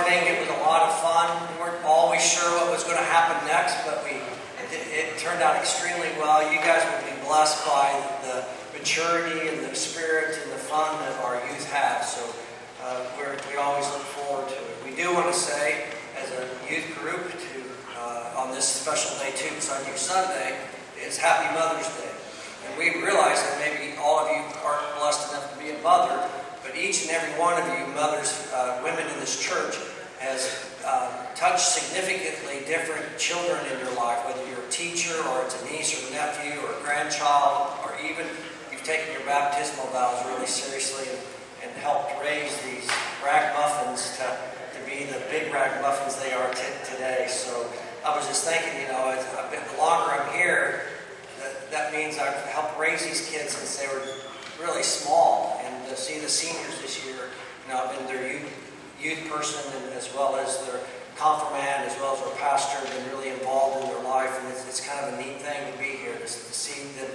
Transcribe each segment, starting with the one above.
morning. It was a lot of fun. We weren't always sure what was going to happen next, but it turned out extremely well. You guys will be blessed by the maturity and the spirit and the fun that our youth have. So we always look forward to it. We do want to say, as a youth group, on this special day too, Sunday Sunday, is Happy Mother's Day. And we realize that maybe all of you aren't blessed enough to be a mother, but each and every one of you mothers, women in this church, has touched significantly different children in your life, whether you're a teacher or it's a niece or a nephew or a grandchild, or even you've taken your baptismal vows really seriously and helped raise these ragamuffins to be the big ragamuffins they are today. So I was just thinking, the longer I'm here, that means I've helped raise these kids since they were really small. And to see the seniors this year, I've been their youth person, and as well as their confirmand, as well as our pastor, been really involved in their life. And it's kind of a neat thing to be here, to see them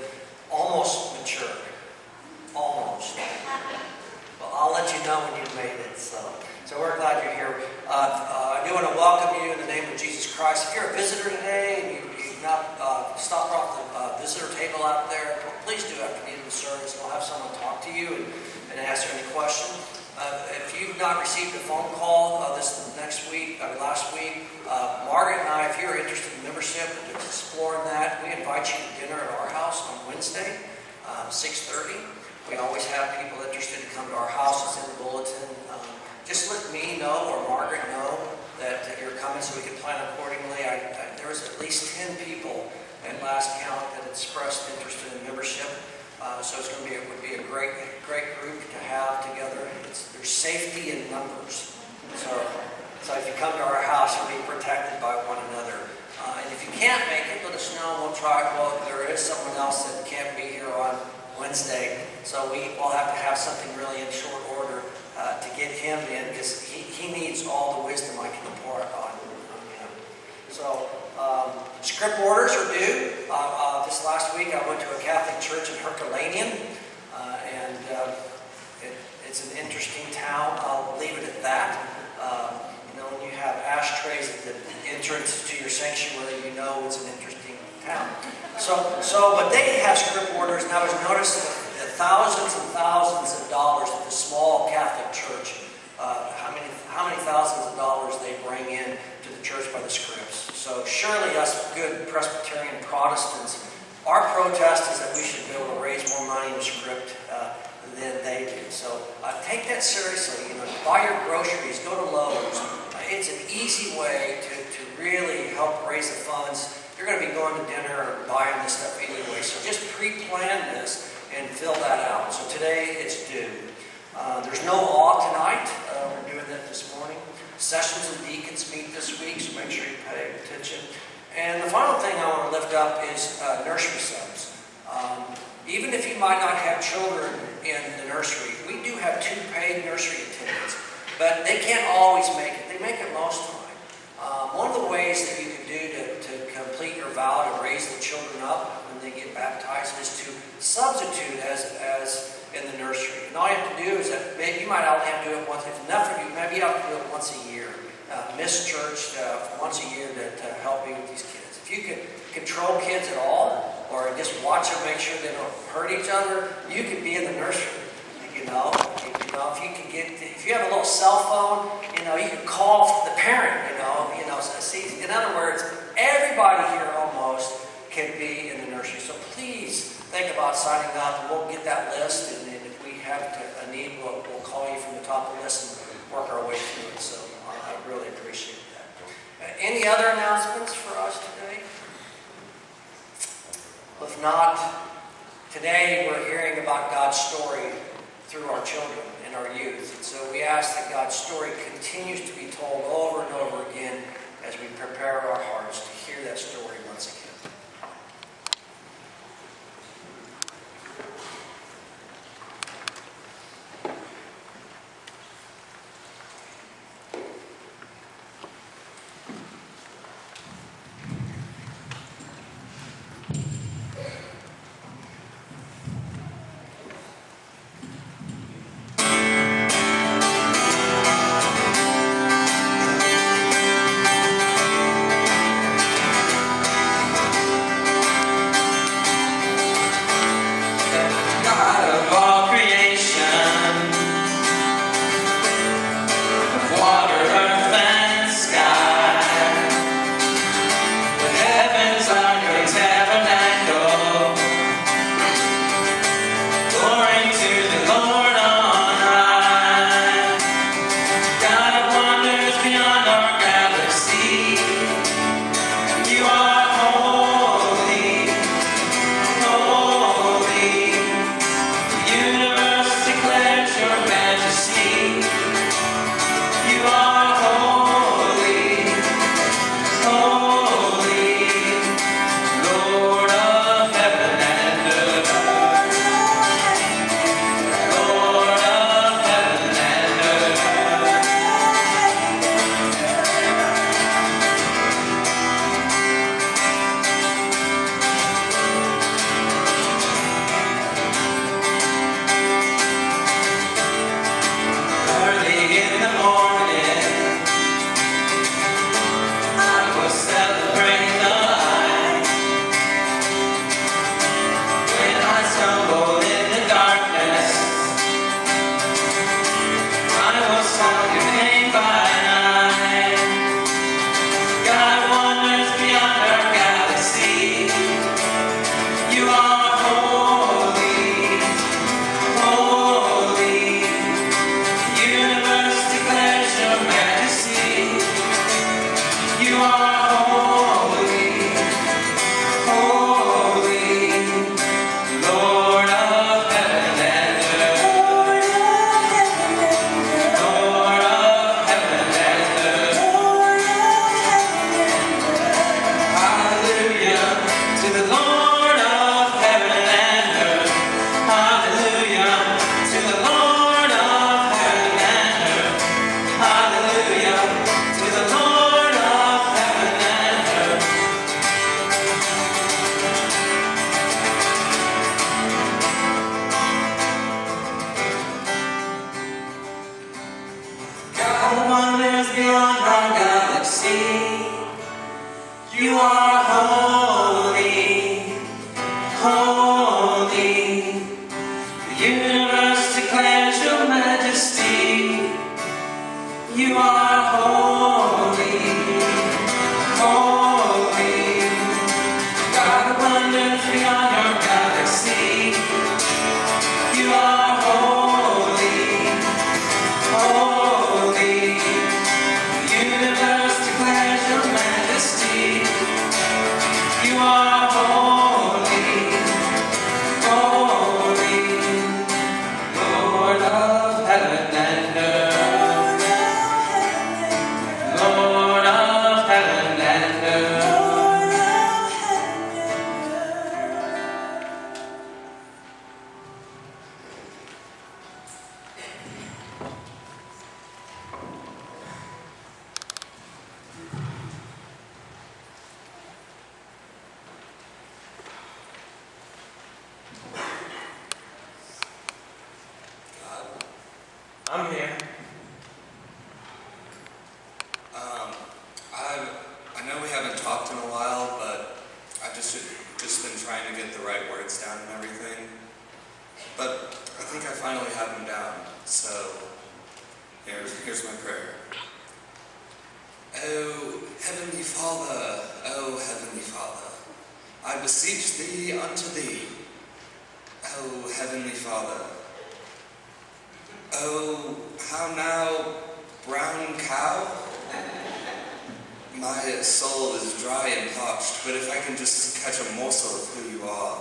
almost mature. Almost. Well, I'll let you know when you've made it. So we're glad you're here. I do want to welcome you in the name of Jesus Christ. If you're a visitor today and you've not stopped off the visitor table out there, please do after the end of the service. We'll have someone talk to you and answer any questions. If you've not received a phone call last week, Margaret and I, if you're interested in membership and exploring that, we invite you to dinner at our house on Wednesday, 6:30. We always have people interested to come to our house. It's in the bulletin. Just let me know or Margaret know that you're coming so we can plan accordingly. There was at least 10 people at last count that expressed interest in membership. So it's going to would be a great group to have together. There's safety in numbers. So if you come to our house, you'll be protected by one another. And if you can't make it, let us know. We'll try. Well, there is someone else that can't be here on Wednesday, so we'll have to have something really in short order to get him in, because he needs all the wisdom I can impart on him. So script orders are due. This last week I went to a Catholic church in Herculaneum, and it's an interesting town. I'll leave it at that. When you have ashtrays at the entrance to your sanctuary, it's an interesting town. But they have script orders, and I was noticing that thousands and thousands of dollars at the small Catholic church. How many thousands of dollars they bring in to the church by the scripts. So surely us good Presbyterian Protestants, our protest is that we should be able to raise more money in the script than they do. So take that seriously. Buy your groceries, go to Lowe's. It's an easy way to really help raise the funds. You're going to be going to dinner or buying this stuff anyway. So just pre-plan this and fill that out. So today it's due. There's no awe tonight. We're doing that this morning. Sessions of deacons meet this week, so make sure you pay attention. And the final thing I want to lift up is nursery subs. Even if you might not have children in the nursery, we do have 2 paid nursery attendants, but they can't always make it. They make it most of the time. One of the ways that you can do to complete your vow to raise the children up when they get baptized is to substitute as in the nursery. And all you have to do is that maybe you might only have to do it once. If enough of you, maybe you have to do it once a year. Miss church once a year to help me with these kids. If you can control kids at all, or just watch them, make sure they don't hurt each other, you could be in the nursery. If you have a little cell phone, you can call the parent. In other words, everybody here almost can be in the nursery. So please think about signing up, and we'll get that list. And if we have a need, we'll call you from the top of the list and work our way through it. So I really appreciate that. Any other announcements for us today? If not, today we're hearing about God's story through our children and our youth. And so we ask that God's story continues to be told over and over again as we prepare our hearts to hear that story once again. I'm here. I know we haven't talked in a while, but I've just been trying to get the right words down and everything. But I think I finally have them down. So here's my prayer. Oh, Heavenly Father, I beseech thee unto thee. Oh, Heavenly Father. Oh, how now, brown cow? My soul is dry and parched, but if I can just catch a morsel of who you are.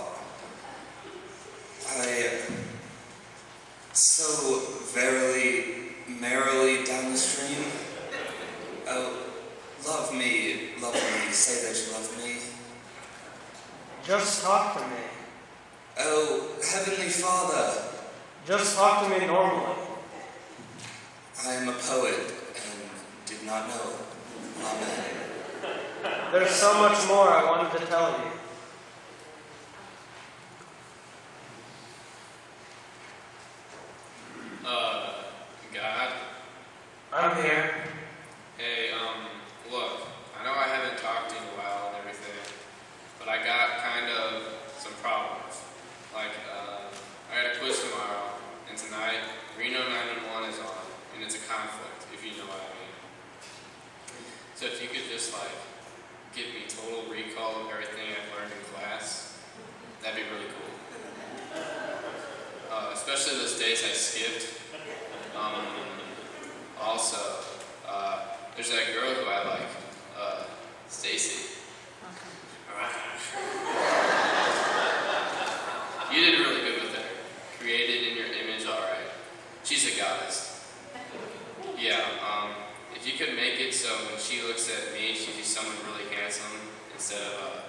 So verily, merrily down the stream. Oh, love me, say that you love me. Just talk to me. Oh, Heavenly Father. Just talk to me normally. I am a poet and did not know. Amen. There's so much more I wanted to tell you. God? I'm here. Hey, look, I know I haven't talked to you in a while and everything, but I got kind of some problems. Like, I got a quiz tomorrow, and tonight, Reno 911 is on, and it's a conflict, if you know what I mean. So if you could just, give me total recall of everything I've learned in class, that'd be really cool. Especially those days I skipped. Also, there's that girl who I like, Stacy. You did really good with her. Created in your image, alright. She's a goddess. Yeah, if you could make it so when she looks at me, she sees someone really handsome instead of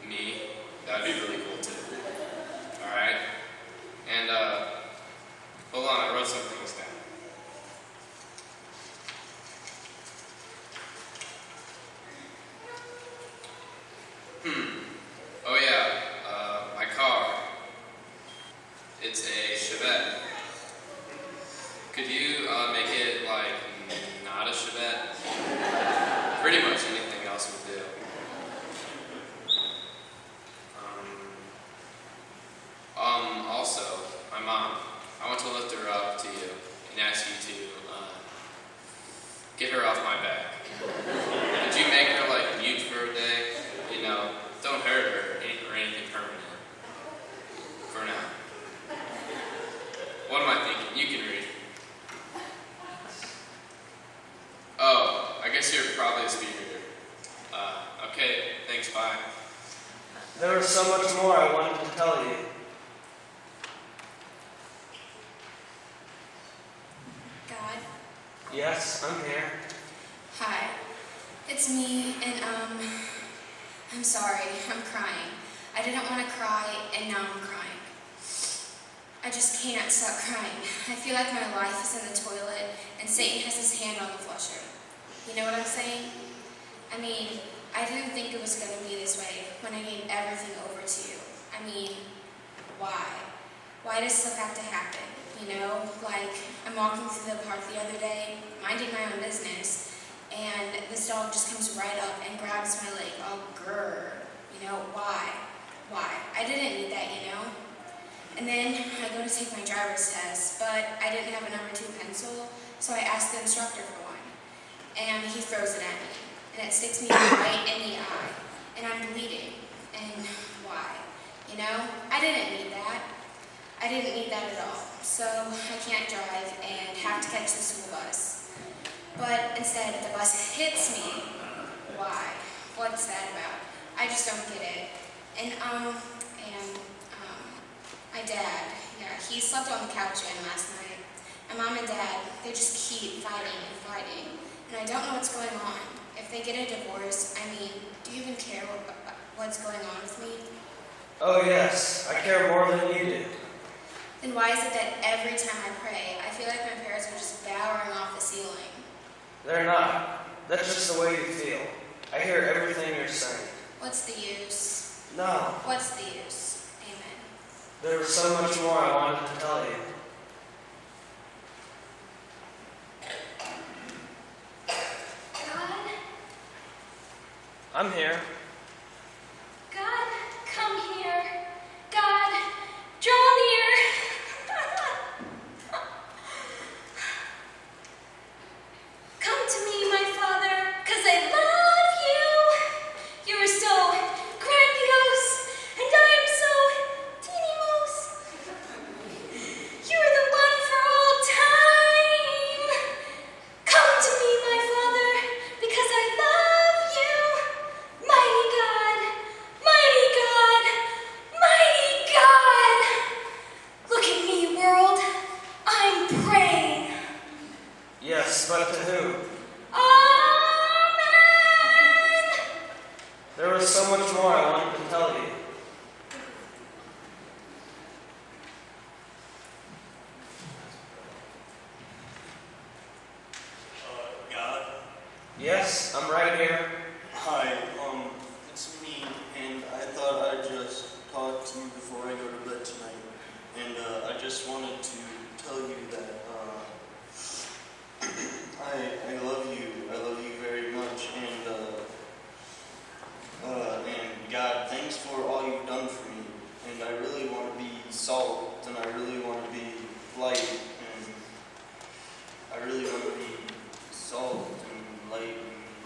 me, that'd be really cool too. Alright? And, hold on, I wrote some things down. Oh yeah, my car. It's a Chevette. Could you make it not a Chevette? Pretty much anything else would do. Also, my mom. I want to lift her up to you and ask you to get her off my back. Could you make her mute for a day? Don't hurt her or anything permanent. For now. What am I thinking? You can read. Oh, I guess you're probably a speed reader. Okay, thanks, bye. There was so much more I wanted to tell you. God? Yes, I'm here. Hi. It's me, and I'm sorry. I'm crying. I didn't want to cry, and now I'm crying. I just can't stop crying. I feel like my life is in the toilet, and Satan has his hand on the flusher. You know what I'm saying? I mean, I didn't think it was going to be this way when I gave everything over to you. I mean, why? Why does stuff have to happen? You know, like I'm walking through the park the other day, minding my own business, and this dog just comes right up and grabs my leg, all grrr. You know, why? Why? I didn't need that, you know? And then I go to take my driver's test, but I didn't have a number 2 pencil, so I asked the instructor for one. And he throws it at me, and it sticks me right in the eye, and I'm bleeding. And why? You know, I didn't need that. I didn't need that at all. So I can't drive and have to catch the school bus. But instead, the bus hits me. Why? What's that about? I just don't get it. And my dad, yeah, he slept on the couch again last night. And Mom and Dad, they just keep fighting and fighting. And I don't know what's going on. If they get a divorce, I mean, do you even care what's going on with me? Oh yes, I care more than you do. Then why is it that every time I pray, I feel like my prayers are just bowering off the ceiling? They're not. That's just the way you feel. I hear everything you're saying. What's the use? No, What's the use? Amen. there was so much more I wanted to tell you. God? I'm here. God, come here. God, draw near. Come to me, my Father, 'cause I love you. You are so grandiose, and I am so teeny-most. You are the one for all time. Come to me, my Father, because I love you. Mighty God, mighty God, mighty God. Look at me, world. I'm praying. Yes, but to whom? Amen. There was so much more I wanted to tell you. God? Yes, I'm right here. Hi, it's me, and I thought I'd just talk to you before I go to bed tonight. And I just wanted to tell you that I love you. I love you very much. And God, thanks for all you've done for me. And I really want to be salt, and I really want to be light, and I really want to be salt and light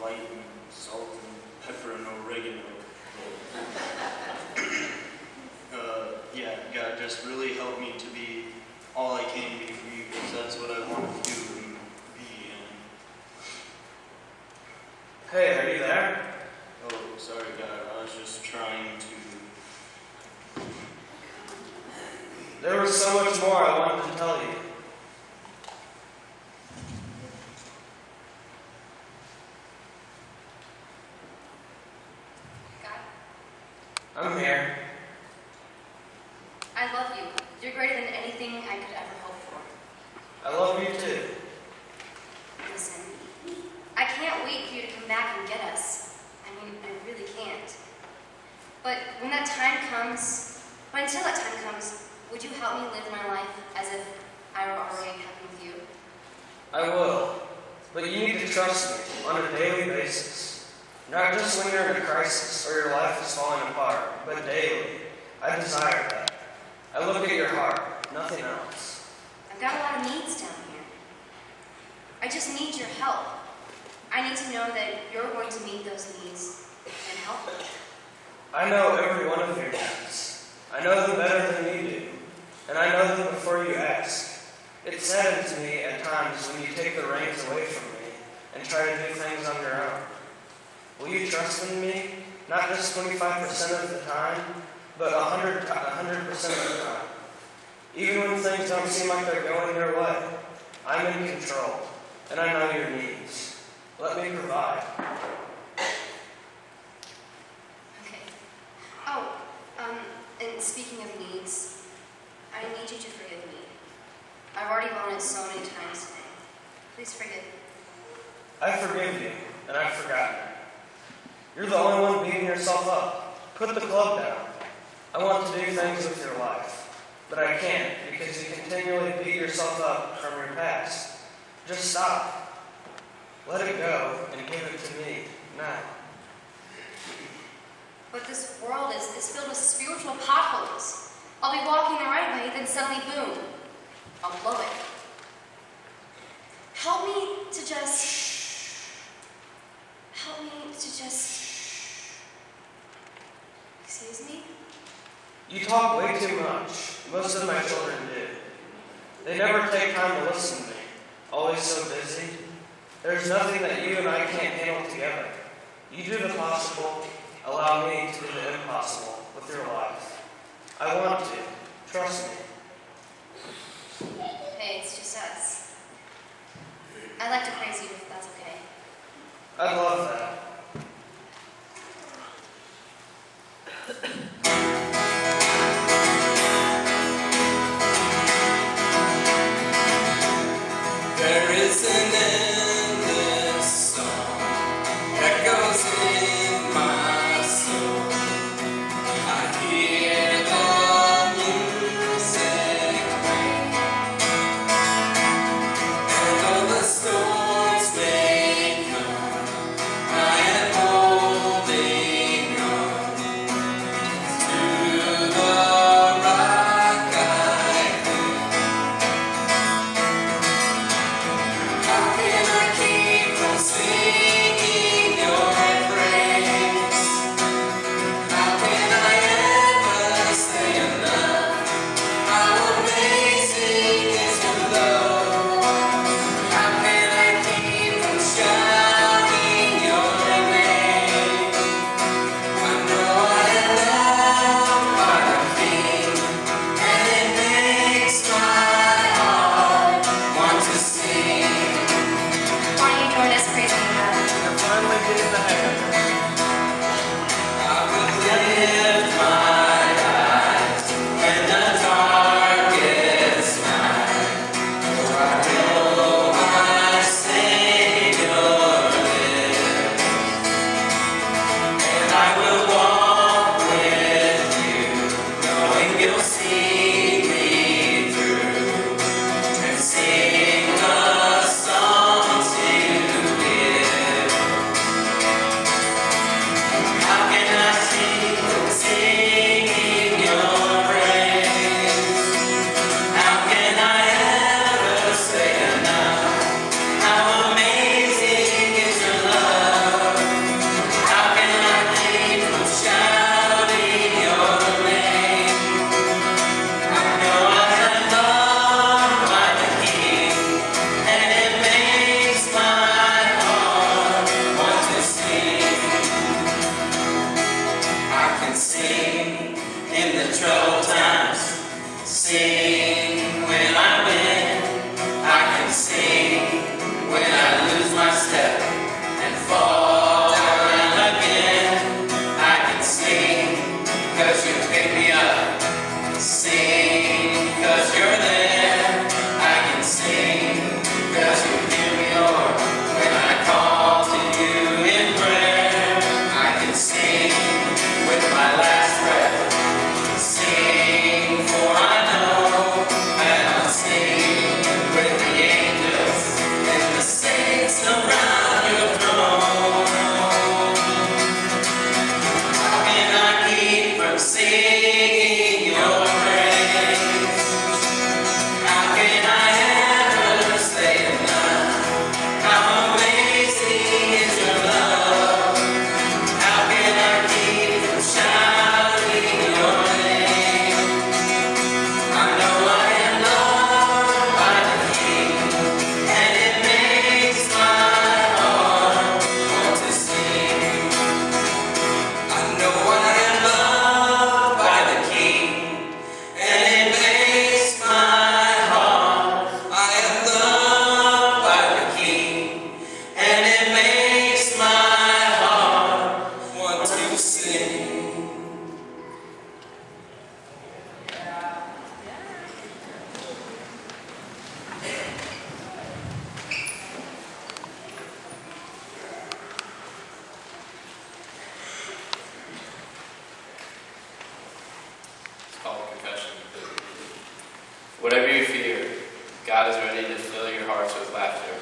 and salt and pepper and oregano. Yeah, God, just really help me to be all I can be for you, because that's what I want to do and be. Hey, are you there? Oh, sorry, God, I was just trying to. There was so much more I wanted to tell you. God, I'm here. I love you. You're greater than anything I could ever hope for. I love you too. Listen, I can't wait for you to come back and get us. I mean, I really can't. But when that time comes, but until that time comes, would you help me live my life as if I were already in heaven with you? I will. But you need to trust me on a daily basis. Not just when you're in a crisis or your life is falling apart, but daily. I desire that. I look at your heart, nothing else. I've got a lot of needs down here. I just need your help. I need to know that you're going to meet those needs and help me. I know every one of your needs. I know them better than you do. And I know them before you ask. It saddens me at times when you take the reins away from me and try to do things on your own. Will you trust in me not just 25% of the time, but 100% of the time. Even when things don't seem like they're going your way, I'm in control, and I know your needs. Let me provide. Okay. Oh, and speaking of needs, I need you to forgive me. I've already blown it so many times today. Please forgive me. I forgive you, and I've forgotten. You're the only one beating yourself up. Put the club down. I want to do things with your life, but I can't because you continually beat yourself up from your past. Just stop. Let it go and give it to me now. But this world is filled with spiritual potholes. I'll be walking the right way, then suddenly, boom, I'll blow it. Help me to just... Excuse me? You talk way too much. Most of my children do. They never take time to listen to me. Always so busy. There's nothing that you and I can't handle together. You do the possible. Allow me to do the impossible with your life. I want to. Trust me. Hey, it's just us. I'd like to praise you if that's okay. I'd love that. There is an endless song that goes in my soul. I hear the music ring, and though the storms may come, Whatever you fear, God is ready to fill your hearts with laughter.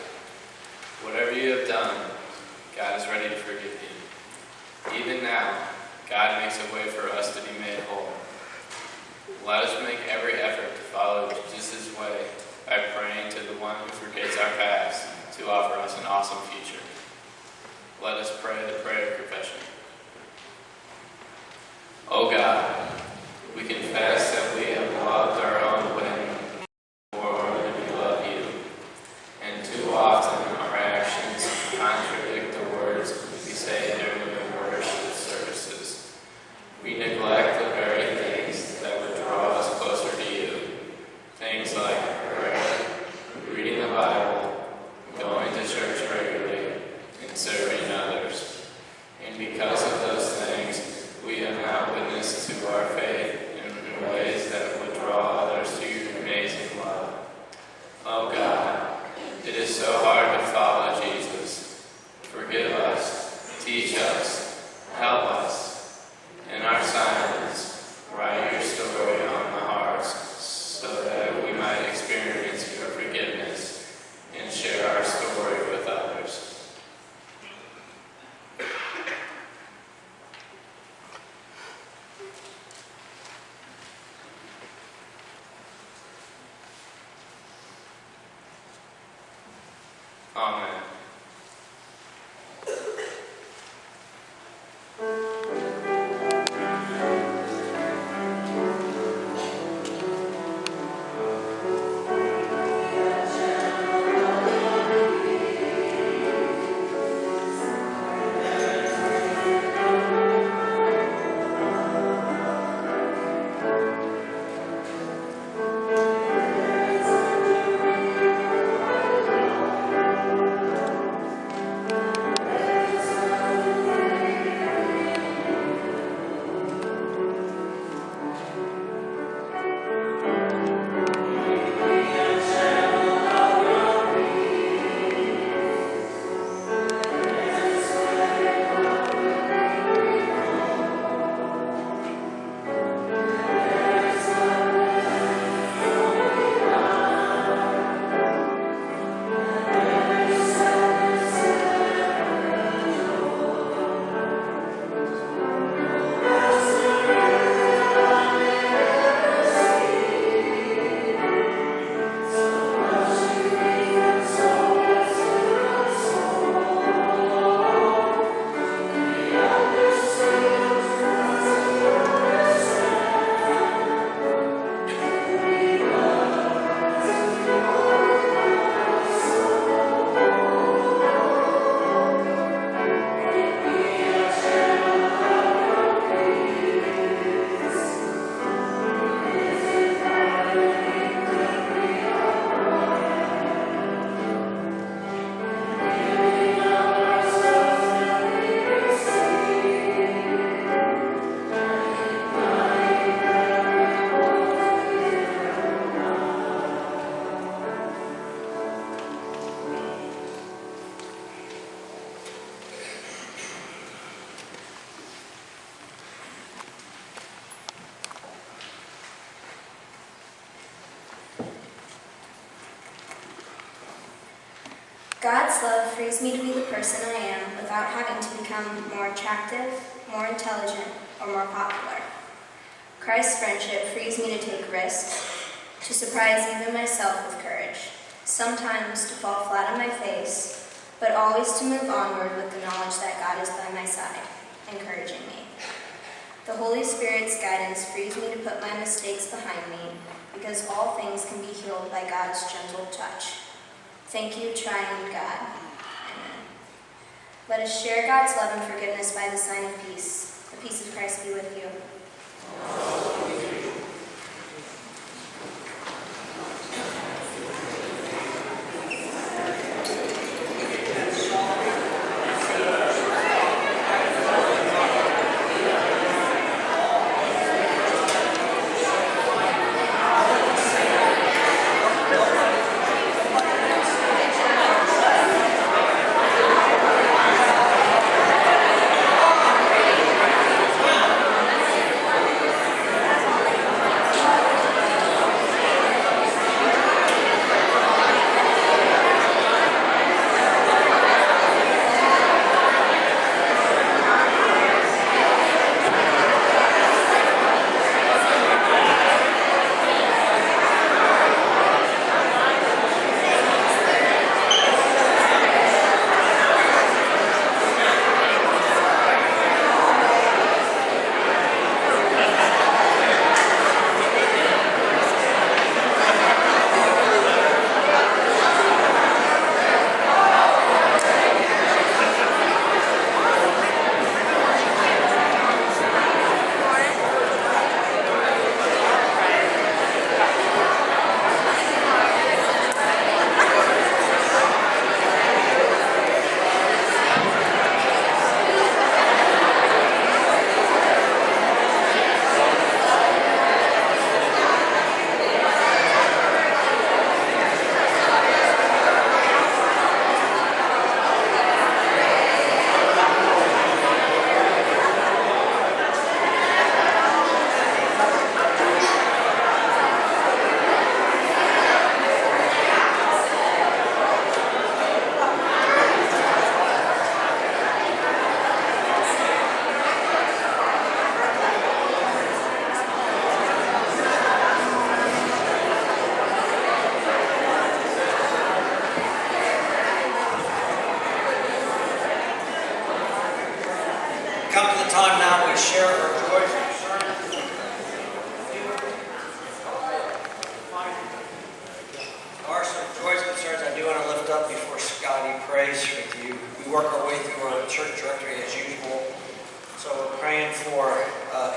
Whatever you have done, God is ready to forgive you. Even now, God makes a way for us to be made whole. Let us make every effort to follow Jesus' way by praying to the one who forgets our past to offer us an awesome future. Let us pray the prayer of confession. O God, we confess that we have loved our own way more than we love you, and too often our actions contradict the words we say during the worship services. We neglect the very things that would draw us closer to you, things like prayer, reading the Bible, going to church regularly, and serving others. And because of those things, we have not witnessed to our faith in ways that would draw others to your amazing love. Oh God, it is so hard to follow Jesus. Forgive us, teach us, help us. In our silence, write your story on the hearts so that we might experience your forgiveness and share our story with others. Amen. God's love frees me to be the person I am without having to become more attractive, more intelligent, or more popular. Christ's friendship frees me to take risks, to surprise even myself with courage, sometimes to fall flat on my face, but always to move onward with the knowledge that God is by my side, encouraging me. The Holy Spirit's guidance frees me to put my mistakes behind me, because all things can be healed by God's gentle touch. Thank you, triune God. Amen. Let us share God's love and forgiveness by the sign of peace. The peace of Christ be with you. come to the time now we share our joys and concerns. There are some joys and concerns I do want to lift up before Scotty prays with you. We work our way through our church directory as usual. So we're praying for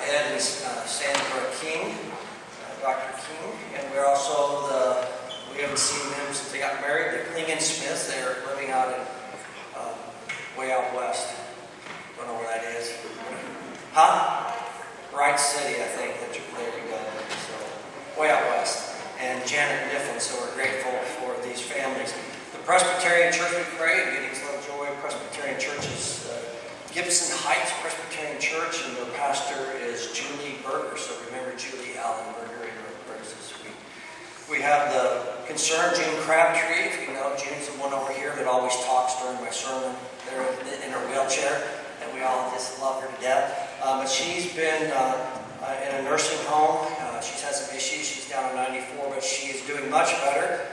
Ed and Sandra King, Dr. King, and we're also we haven't seen them since they got married. The Klingon Smiths. They're living out in way out west. Don't know where that is. Huh? Wright City, I think. There we go. So way out west. And Janet Niffen. So we're grateful for these families. The Presbyterian Church we pray. Giddings Love Joy. Presbyterian Church is Gibson Heights Presbyterian Church, and their pastor is Julie Berger. So remember Julie Allen Berger in our prayers this week. We have the concerned June Crabtree. If you know, June's the one over here that always talks during my sermon. They're in her wheelchair, and we all just love her to death. But she's been in a nursing home. She's had some issues. She's down on 94, but she is doing much better.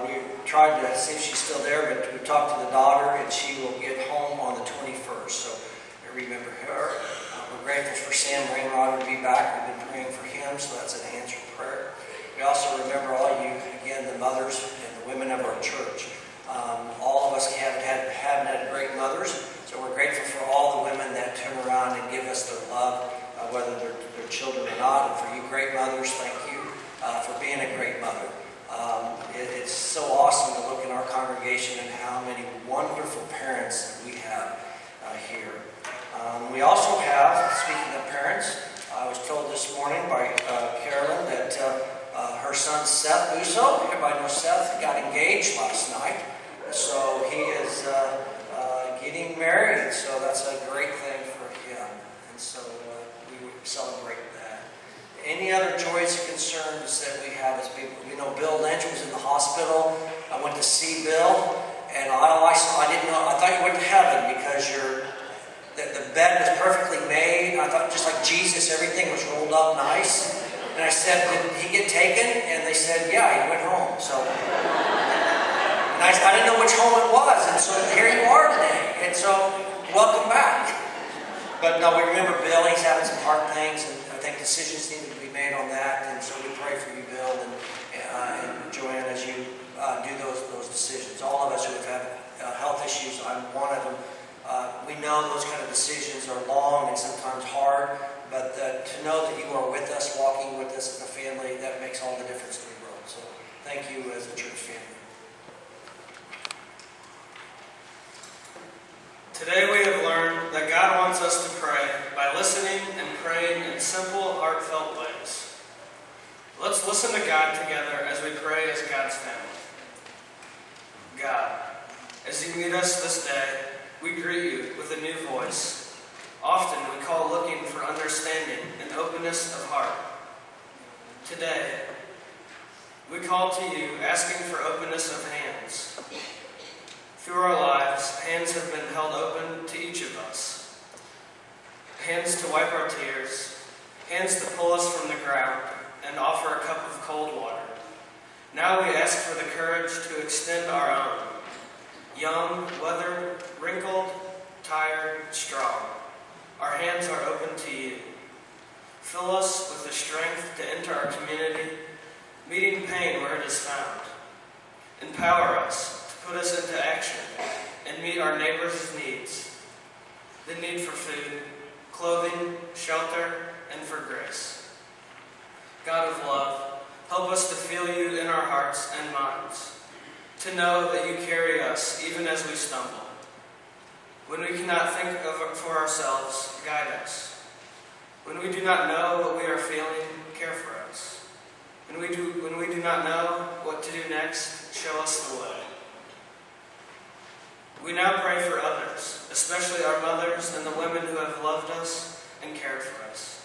We tried to see if she's still there, but we talked to the daughter, and she will get home on the 21st. So I remember her. We're grateful for Sam Rainwater to be back. We've been praying for him, so that's an answered prayer. We also remember all you, again, the mothers and the women of our church. All of us haven't had great mothers, so we're grateful for all the women that turn around and give us their love, whether they're children or not. And for you great mothers, thank you for being a great mother. It's so awesome to look in our congregation and how many wonderful parents we have here. We also have, speaking of parents, I was told this morning by Carolyn that her son Seth Uso, everybody knows Seth, got engaged last night. So he is getting married, so that's a great thing for him. And so we celebrate that. Any other joys and concerns that we have as people? You know, Bill Lynch was in the hospital. I went to see Bill, and I didn't know. I thought you went to heaven because the bed was perfectly made. I thought just like Jesus, everything was rolled up nice. And I said, did he get taken? And they said, yeah, he went home. So, and I didn't know which home it was. And so here you are today. And so, welcome back. But no, we remember Bill. He's having some hard things, and I think decisions need to be made on that. And so we pray for you, Bill, and Joanne, as you do those decisions. All of us who have had health issues, I'm one of them. We know those kind of decisions are long and sometimes hard. But to know that you are with us, walking with us as a family, that makes all the difference in the world. So thank you as a church family. Today we have learned that God wants us to pray by listening and praying in simple, heartfelt ways. Let's listen to God together as we pray as God's family. God, as you meet us this day, we greet you with a new voice. Often we call looking for understanding and openness of heart. Today, we call to you asking for openness of hands. Through our lives, hands have been held open to each of us. Hands to wipe our tears, hands to pull us from the ground and offer a cup of cold water. Now we ask for the courage to extend our own. Young, weathered, wrinkled, tired, strong. Our hands are open to you. Fill us with the strength to enter our community, meeting pain where it is found. Empower us to put us into action and meet our neighbors' needs. The need for food, clothing, shelter, and for grace. God of love, help us to feel you in our hearts and minds, to know that you carry us even as we stumble. When we cannot think of it for ourselves, guide us. When we do not know what we are feeling, care for us. When we do not know what to do next, show us the way. We now pray for others, especially our mothers and the women who have loved us and cared for us.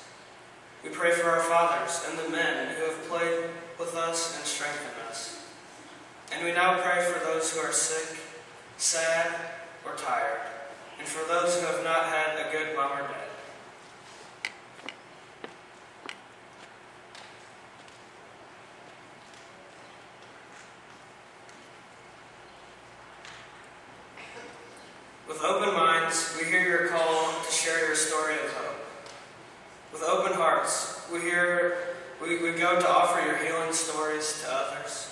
We pray for our fathers and the men who have played with us and strengthened us. And we now pray for those who are sick, sad, or tired. And for those who have not had a good mom or dad. With open minds, we hear your call to share your story. we go to offer your healing stories to others.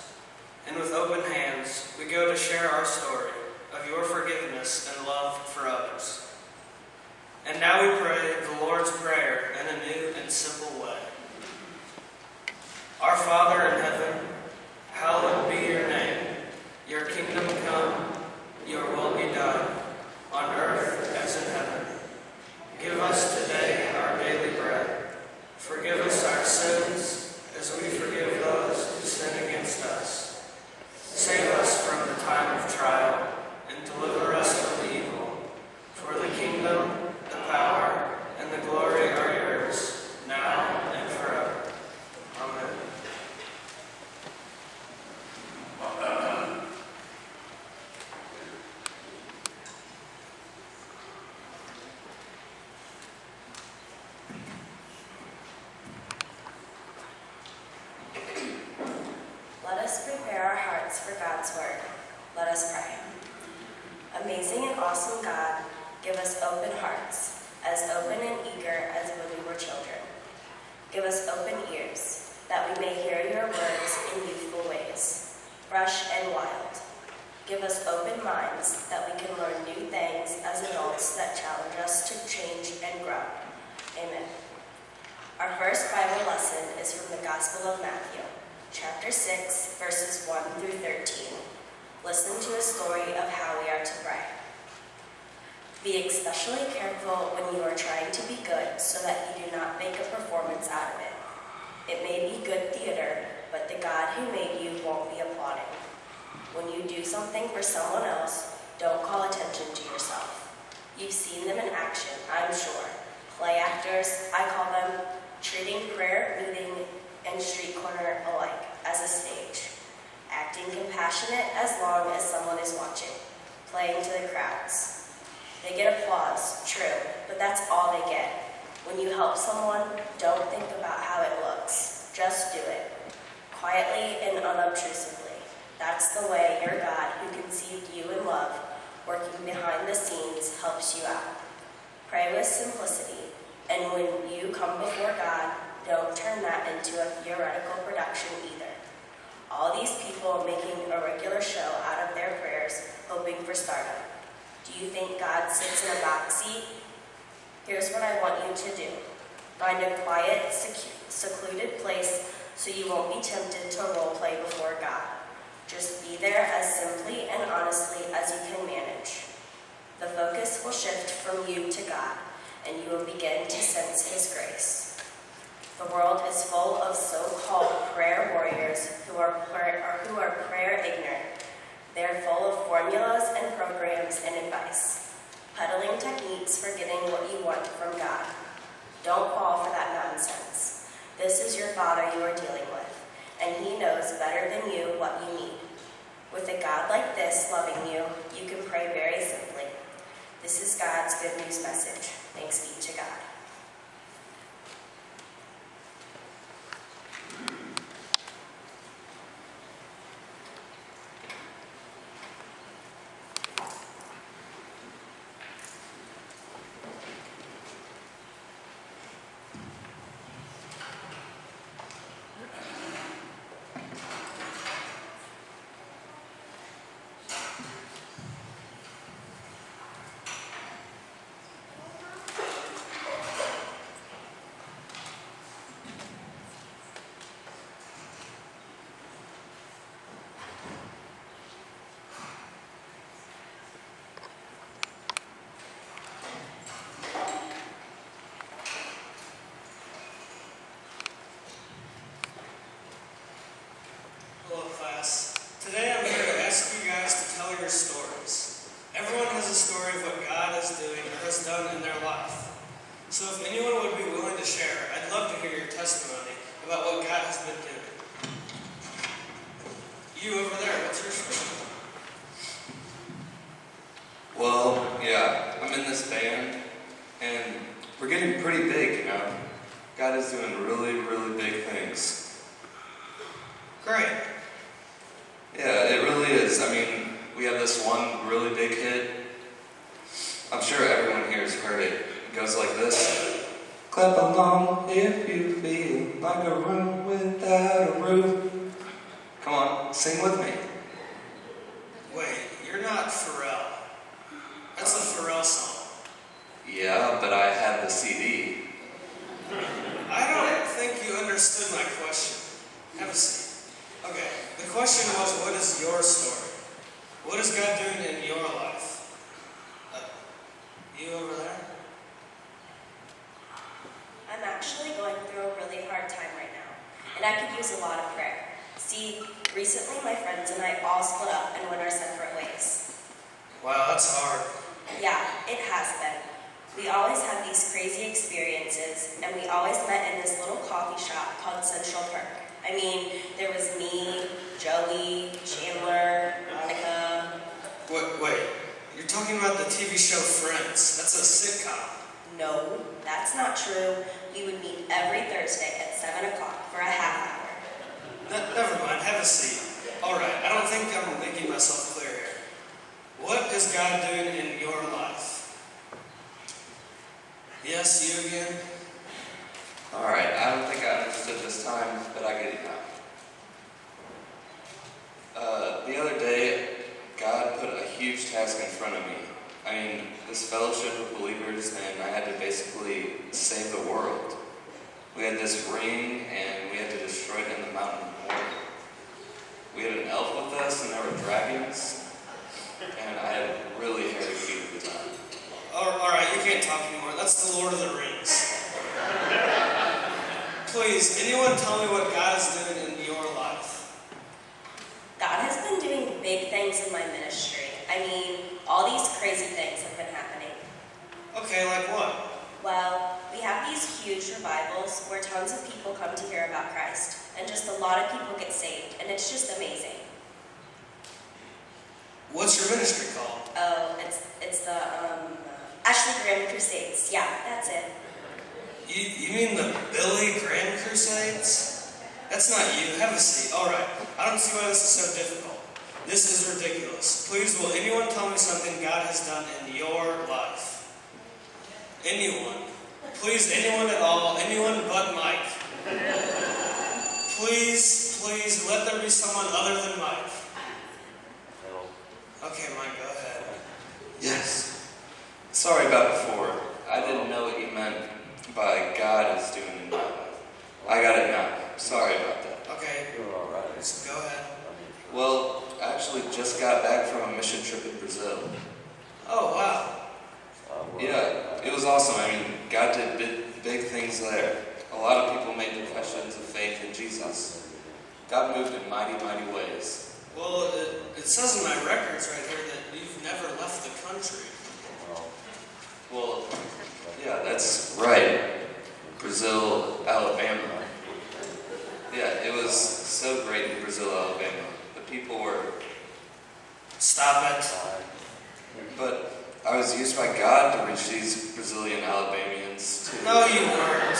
And with open hands, we go to share our story of your forgiveness and love for others. And now we pray the Lord's Prayer in a new and simple way. Our Father in heaven, hallowed be your name. Your kingdom come, your will be done, on earth as in heaven. Give us today our daily bread. Forgive us our sins as we forgive those who sin against us. Save us from the time of trial and deliver us from the evil. For the kingdom, the power, and the glory are yours, now and forever. Amen. Let us prepare our hearts for God's word. Let us pray. Amazing and awesome God, give us open hearts, as open and eager as when we were children. Give us open ears, that we may hear your words in youthful ways, fresh and wild. Give us open minds, that we can learn new things as adults that challenge us to change and grow. Amen. Our first Bible lesson is from the Gospel of Matthew, chapter 6, verses 1 through 13. Listen to a story of how we are to pray. Be especially careful when you are trying to be good so that you do not make a performance out of it. It may be good theater, but the God who made you won't be applauding. When you do something for someone else, don't call attention to yourself. You've seen them in action, I'm sure. Play actors, I call them, treating prayer, meeting, and street corner alike as a stage. Acting compassionate as long as someone is watching. Playing to the crowds. They get applause, true, but that's all they get. When you help someone, don't think about how it looks. Just do it. Quietly and unobtrusively. That's the way your God, who conceived you in love, working behind the scenes, helps you out. Pray with simplicity, and when you come before God, don't turn that into a theoretical production either. All these people making a regular show out of their prayers, hoping for stardom. Do you think God sits in a backseat? Here's what I want you to do. Find a quiet, secluded place so you won't be tempted to role play before God. Just be there as simply and honestly as you can manage. The focus will shift from you to God, and you will begin to sense His grace. The world is full of so-called prayer warriors who are prayer ignorant. They're full of formulas and programs and advice, peddling techniques for getting what you want from God. Don't fall for that nonsense. This is your Father you are dealing with, and He knows better than you what you need. With a God like this loving you, you can pray very simply. This is God's good news message. Thanks be to God. Hello, class. Today I'm here to ask you guys to tell your stories. Everyone has a story of what God is doing or has done in their life. So if anyone would be willing to share, I'd love to hear your testimony about what God has been doing. You over there, what's your story? Well, yeah, I'm in this band, and we're getting pretty big, you know. God is doing really, really big things. Great. Yeah, it really is. I mean, we have this one really big hit. I'm sure everyone here has heard it. It goes like this. Clap along if you feel like a room without a roof. Come on, sing with me. Wait, you're not Pharrell. That's a Pharrell song. Yeah, but I have the CD. I don't think you understood my question. Have a seat. Okay, the question was, what is your story? What is God doing in your life? You over there? I'm actually going through a really hard time right now, and I could use a lot of prayer. See, recently my friends and I all split up and went our separate ways. Wow, that's hard. Yeah, it has been. We always had these crazy experiences, and we always met in this little coffee shop called Central Park. I mean, there was me, Joey, Chandler, Monica. Wait, you're talking about the TV show Friends. That's a sitcom. No, that's not true. We would meet every Thursday at 7 o'clock for a half hour. Never mind, have a seat. Alright, I don't think I'm making myself clear here. What is God doing in your life? Yes, you again? Alright, I don't think I understood this time, but I get it now. The other day, God put a huge task in front of me. I mean, this fellowship of believers, and I had to basically save the world. We had this ring, and we had to destroy it in the mountain of water. We had an elf with us, and there were dragons, and I had really hairy feet at the time. Alright, you can't talk anymore. That's the Lord of the Rings. Please, anyone tell me what God is doing in your life? God has been doing big things in my ministry. I mean, all these crazy things have been happening. Okay, like what? Well, we have these huge revivals where tons of people come to hear about Christ, and just a lot of people get saved, and it's just amazing. What's your ministry called? Oh, it's the Ashley Graham Crusades. Yeah, that's it. You mean the Billy Graham Crusades? That's not you. Have a seat. Alright, I don't see why this is so difficult. This is ridiculous. Please, will anyone tell me something God has done in your life? Anyone. Please, anyone at all. Anyone but Mike. Please, let there be someone other than Mike. Okay, Mike, go ahead. Yes. Sorry about before. I didn't know what you meant by God is doing in my life. I got it now. Sorry about that. Okay, so go ahead. Well, I actually just got back from a mission trip in Brazil. Oh, wow. Yeah, it was awesome. I mean, God did big things there. A lot of people made professions of faith in Jesus. God moved in mighty, mighty ways. Well, it says in my records right here that you've never left the country. Well, yeah, that's right. Brazil, Alabama. Yeah, it was so great in Brazil, Alabama. The people were... Stop it. But I was used by God to reach these Brazilian Alabamians too. No, you weren't.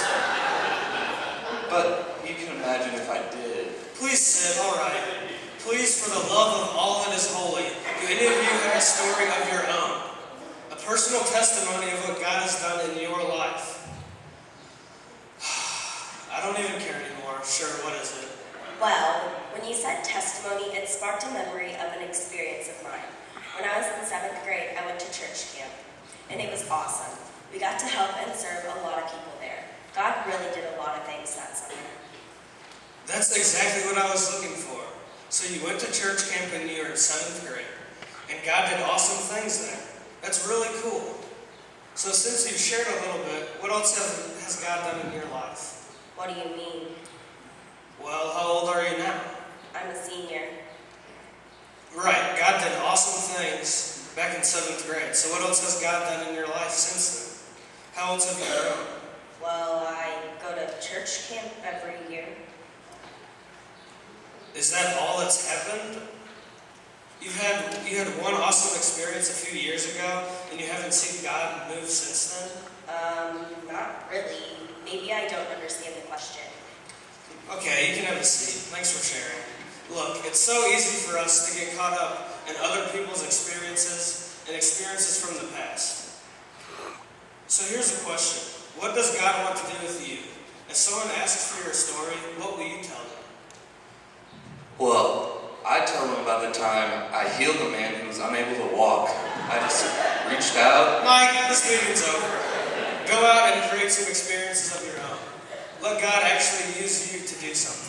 But you can imagine if I did. Please sit, alright. Please, for the love of all that is holy, do any of you have a story of your own? A personal testimony of what God has done in your life? I don't even care anymore. Sure, what is it? Well, when you said testimony, it sparked a memory of an experience of mine. When I was in 7th grade, I went to church camp, and it was awesome. We got to help and serve a lot of people there. God really did a lot of things that summer. That's exactly what I was looking for. So you went to church camp when you were in 7th grade, and God did awesome things there. That's really cool. So since you've shared a little bit, what else has God done in your life? What do you mean? Well, how old are you now? I'm a senior. Right, God did awesome things back in 7th grade. So what else has God done in your life since then? How old have you grown? Well, I go to church camp every year. Is that all that's happened? You had one awesome experience a few years ago, and you haven't seen God move since then? Not really. Maybe I don't understand the question. Okay, you can have a seat. Thanks for sharing. Look, it's so easy for us to get caught up in other people's experiences and experiences from the past. So here's a question. What does God want to do with you? If someone asks for your story, what will you tell them? Well, I tell them about the time I healed a man who was unable to walk. I just reached out. Mike, this meeting's over. Go out and create some experiences of your own. Let God actually use you to do something.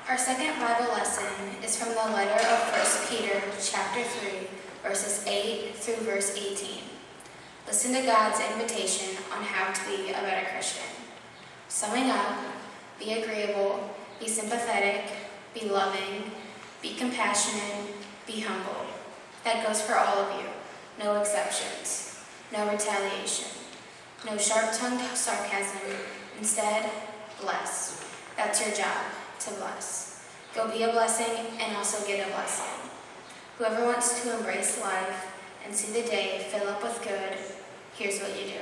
Our second Bible lesson is from the letter of 1 Peter chapter 3, verses 8 through verse 18. Listen to God's invitation on how to be a better Christian. Summing up, be agreeable, be sympathetic, be loving, be compassionate, be humble. That goes for all of you, no exceptions, no retaliation, no sharp-tongued sarcasm. Instead, bless. That's your job, to bless. Go be a blessing and also get a blessing. Whoever wants to embrace life and see the day fill up with good, here's what you do.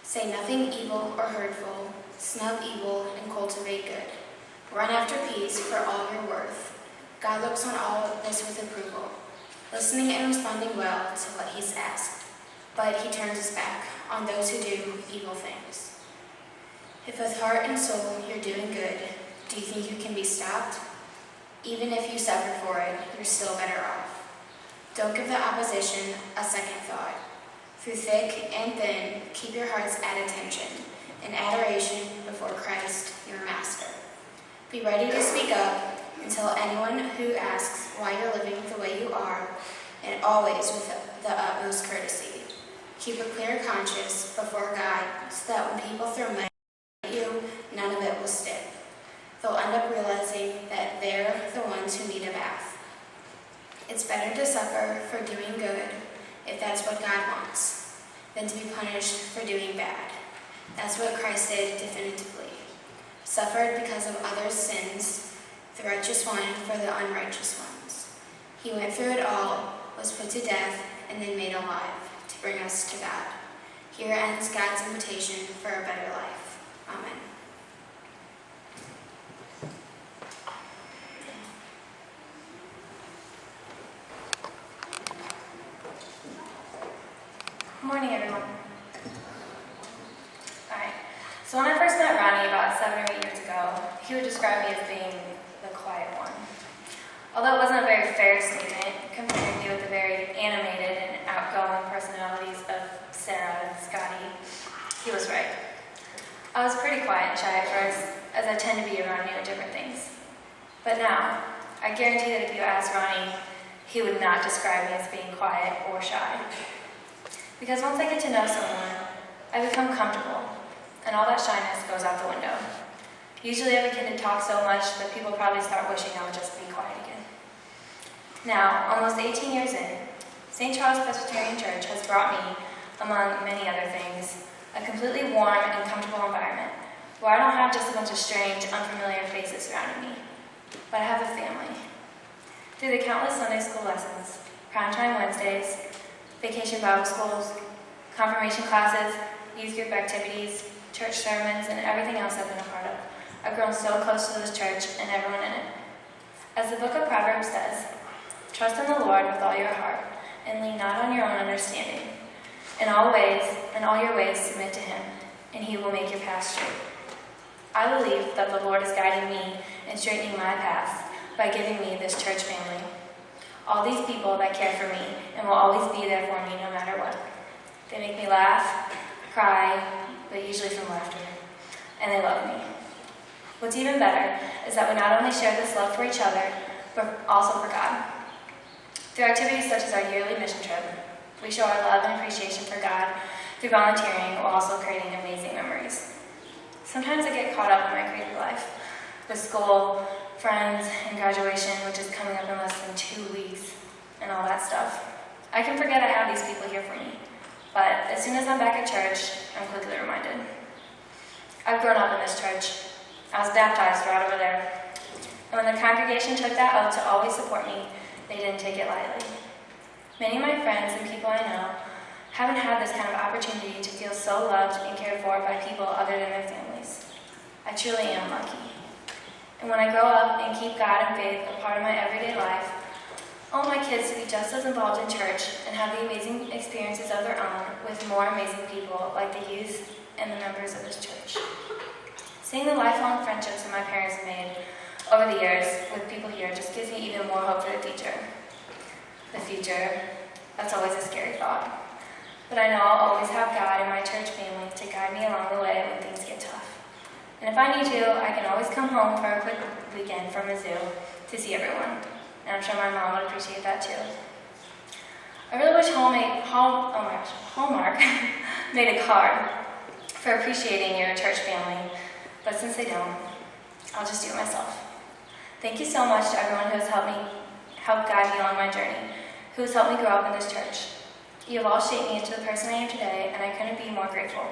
Say nothing evil or hurtful, snub evil and cultivate good. Run after peace for all you're worth. God looks on all of this with approval, listening and responding well to what he's asked, but he turns his back on those who do evil things. If with heart and soul you're doing good, do you think you can be stopped? Even if you suffer for it, you're still better off. Don't give the opposition a second thought. Through thick and thin, keep your hearts at attention, in adoration before Christ, your Master. Be ready to speak up and tell anyone who asks why you're living the way you are, and always with the utmost courtesy. Keep a clear conscience before God so that when people throw money at you, none of it will stick. They'll end up realizing that they're the ones who need a bath. It's better to suffer for doing good, if that's what God wants, than to be punished for doing bad. That's what Christ did definitively. Suffered because of others' sins, the righteous one for the unrighteous ones. He went through it all, was put to death, and then made alive to bring us to God. Here ends God's invitation for a better life. Amen. Good morning, everyone. Alright, so when I first met Ronnie about 7 or 8 years ago, he would describe me as being the quiet one. Although it wasn't a very fair statement, comparing me with the very animated and outgoing personalities of Sarah and Scotty, he was right. I was pretty quiet and shy at first, as I tend to be around new and different things. But now, I guarantee that if you ask Ronnie, he would not describe me as being quiet or shy. Because once I get to know someone, I become comfortable, and all that shyness goes out the window. Usually I begin to talk so much that people probably start wishing I would just be quiet again. Now, almost 18 years in, St. Charles Presbyterian Church has brought me, among many other things, a completely warm and comfortable environment where I don't have just a bunch of strange, unfamiliar faces surrounding me, but I have a family. Through the countless Sunday school lessons, primetime Wednesdays, vacation Bible schools, confirmation classes, youth group activities, church sermons, and everything else I've been a part of, I've grown so close to this church and everyone in it. As the book of Proverbs says, trust in the Lord with all your heart, and lean not on your own understanding. In all your ways submit to him, and he will make your path straight. I believe that the Lord is guiding me and straightening my path by giving me this church family. All these people that care for me and will always be there for me no matter what. They make me laugh, cry, but usually from laughter, and they love me. What's even better is that we not only share this love for each other, but also for God. Through activities such as our yearly mission trip, we show our love and appreciation for God through volunteering while also creating amazing memories. Sometimes I get caught up in my creative life, with school, friends, and graduation, which is coming up in less than 2 weeks, and all that stuff. I can forget I have these people here for me, but as soon as I'm back at church, I'm quickly reminded. I've grown up in this church. I was baptized right over there. And when the congregation took that oath to always support me, they didn't take it lightly. Many of my friends and people I know haven't had this kind of opportunity to feel so loved and cared for by people other than their families. I truly am lucky. And when I grow up and keep God and faith a part of my everyday life, I want my kids to be just as involved in church and have the amazing experiences of their own with more amazing people like the youth and the members of this church. Seeing the lifelong friendships that my parents have made over the years with people here just gives me even more hope for the future. The future, that's always a scary thought. But I know I'll always have God and my church family to guide me along the way when things get tough. And if I need to, I can always come home for a quick weekend from the zoo to see everyone. And I'm sure my mom would appreciate that too. I really wish Hallmark made a card for appreciating your church family, but since they don't, I'll just do it myself. Thank you so much to everyone who has helped guide me along my journey, who has helped me grow up in this church. You have all shaped me into the person I am today, and I couldn't be more grateful.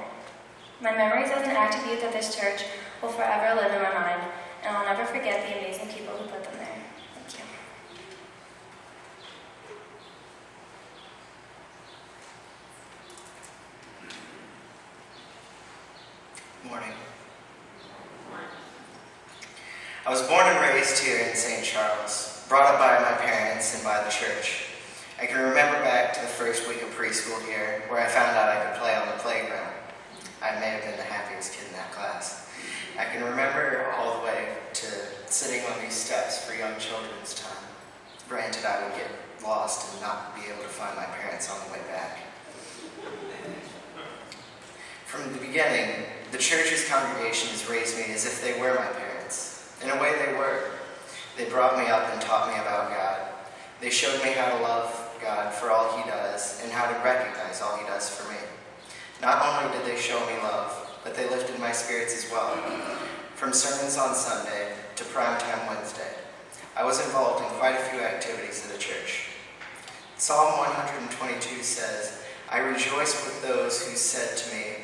My memories as an active youth at this church will forever live in my mind, and I'll never forget the amazing people who put them there. Thank you. Morning. I was born and raised here in St. Charles, brought up by my parents and by the church. I can remember back to the first week of preschool here, where I found out I could play on the playground. I may have been the happiest kid in that class. I can remember all the way to sitting on these steps for young children's time. Granted, I would get lost and not be able to find my parents on the way back. From the beginning, the church's congregation has raised me as if they were my parents. In a way, they were. They brought me up and taught me about God. They showed me how to love God for all He does and how to recognize all He does for me. Not only did they show me love, but they lifted my spirits as well. From sermons on Sunday to primetime Wednesday, I was involved in quite a few activities of the church. Psalm 122 says, "I rejoice with those who said to me,